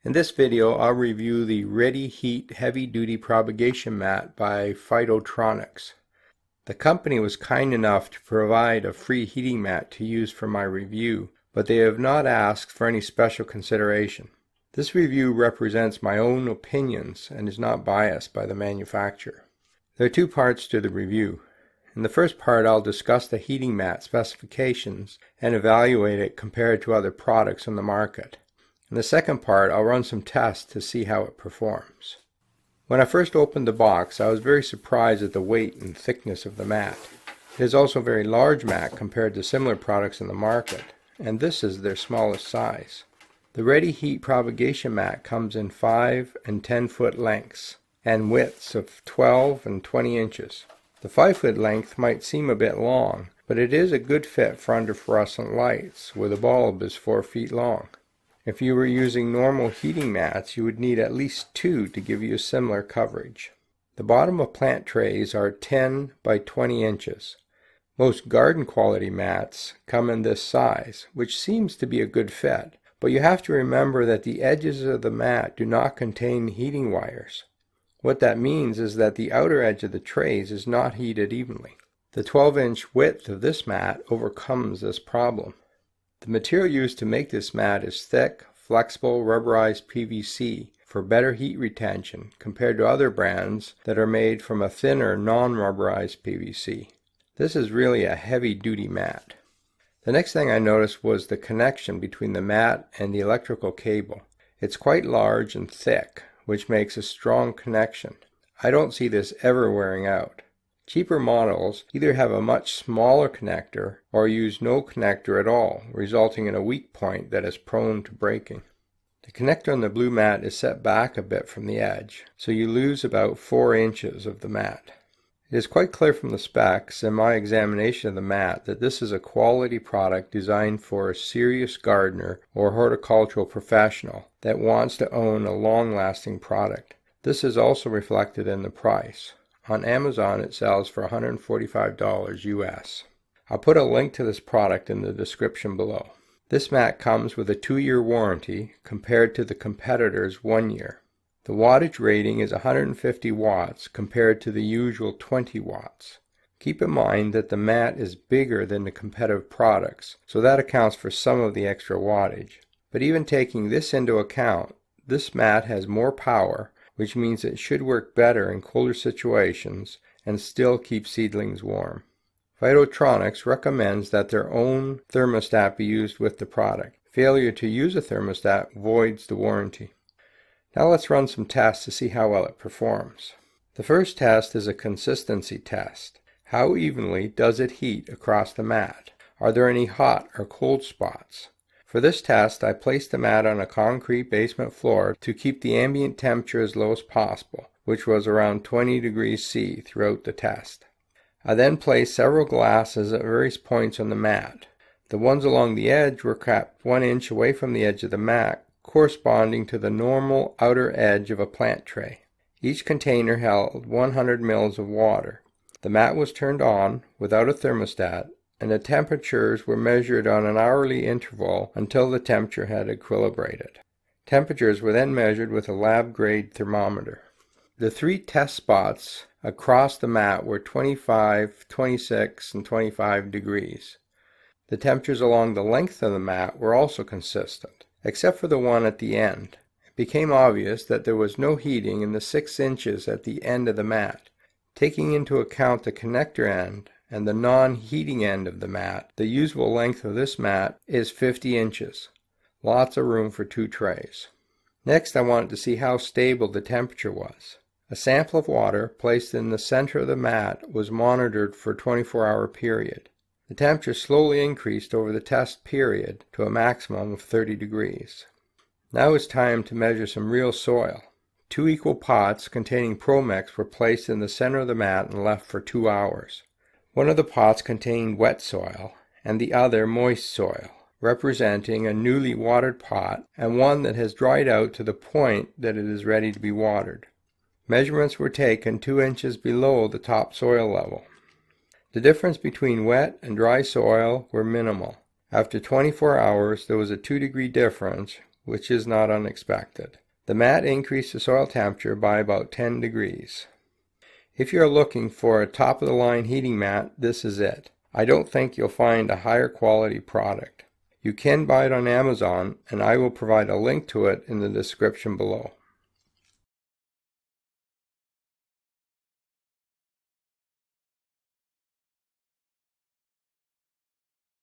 In this video, I'll review the Redi-heat heavy-duty propagation mat by Phytotronics. The company was kind enough to provide a free heating mat to use for my review, but they have not asked for any special consideration. This review represents my own opinions and is not biased by the manufacturer. There are two parts to the review. In the first part, I'll discuss the heating mat specifications and evaluate it compared to other products on the market. In the second part, I'll run some tests to see how it performs. When I first opened the box, I was very surprised at the weight and thickness of the mat. It is also a very large mat compared to similar products in the market, and this is their smallest size. The Redi-heat propagation mat comes in 5 and 10 foot lengths and widths of 12 and 20 inches. The 5-foot length might seem a bit long, but it is a good fit for under fluorescent lights where the bulb is 4 feet long. If you were using normal heating mats, you would need at least 2 to give you similar coverage. The bottom of plant trays are 10 by 20 inches. Most garden quality mats come in this size, which seems to be a good fit, but you have to remember that the edges of the mat do not contain heating wires. What that means is that the outer edge of the trays is not heated evenly. The 12-inch width of this mat overcomes this problem. The material used to make this mat is thick, flexible, rubberized PVC for better heat retention compared to other brands that are made from a thinner, non-rubberized PVC. This is really a heavy-duty mat. The next thing I noticed was the connection between the mat and the electrical cable. It's quite large and thick, which makes a strong connection. I don't see this ever wearing out. Cheaper models either have a much smaller connector or use no connector at all, resulting in a weak point that is prone to breaking. The connector on the blue mat is set back a bit from the edge, so you lose about 4 inches of the mat. It is quite clear from the specs and my examination of the mat that this is a quality product designed for a serious gardener or horticultural professional that wants to own a long-lasting product. This is also reflected in the price. On Amazon, it sells for $145 US. I'll put a link to this product in the description below. This mat comes with a 2-year warranty compared to the competitor's 1 year. The wattage rating is 150 watts compared to the usual 20 watts. Keep in mind that the mat is bigger than the competitive products, so that accounts for some of the extra wattage. But even taking this into account, this mat has more power, which means it should work better in colder situations and still keep seedlings warm. Phytotronics recommends that their own thermostat be used with the product. Failure to use a thermostat voids the warranty. Now let's run some tests to see how well it performs. The first test is a consistency test. How evenly does it heat across the mat? Are there any hot or cold spots? For this test, I placed the mat on a concrete basement floor to keep the ambient temperature as low as possible, which was around 20 degrees C throughout the test. I then placed several glasses at various points on the mat. The ones along the edge were kept 1 inch away from the edge of the mat, corresponding to the normal outer edge of a plant tray. Each container held 100 ml of water. The mat was turned on without a thermostat, and the temperatures were measured on an hourly interval until the temperature had equilibrated. Temperatures were then measured with a lab-grade thermometer. The 3 test spots across the mat were 25, 26, and 25 degrees. The temperatures along the length of the mat were also consistent, except for the one at the end. It became obvious that there was no heating in the 6 inches at the end of the mat. Taking into account the connector end and the non-heating end of the mat, the usable length of this mat is 50 inches. Lots of room for 2 trays. Next, I wanted to see how stable the temperature was. A sample of water placed in the center of the mat was monitored for a 24-hour period. The temperature slowly increased over the test period to a maximum of 30 degrees. Now it's time to measure some real soil. 2 equal pots containing Promix were placed in the center of the mat and left for 2 hours. One of the pots contained wet soil and the other moist soil, representing a newly watered pot and one that has dried out to the point that it is ready to be watered. Measurements were taken 2 inches below the top soil level. The difference between wet and dry soil were minimal. After 24 hours, there was a 2-degree difference, which is not unexpected. The mat increased the soil temperature by about 10 degrees. If you're looking for a top-of-the-line heating mat, this is it. I don't think you'll find a higher quality product. You can buy it on Amazon, and I will provide a link to it in the description below.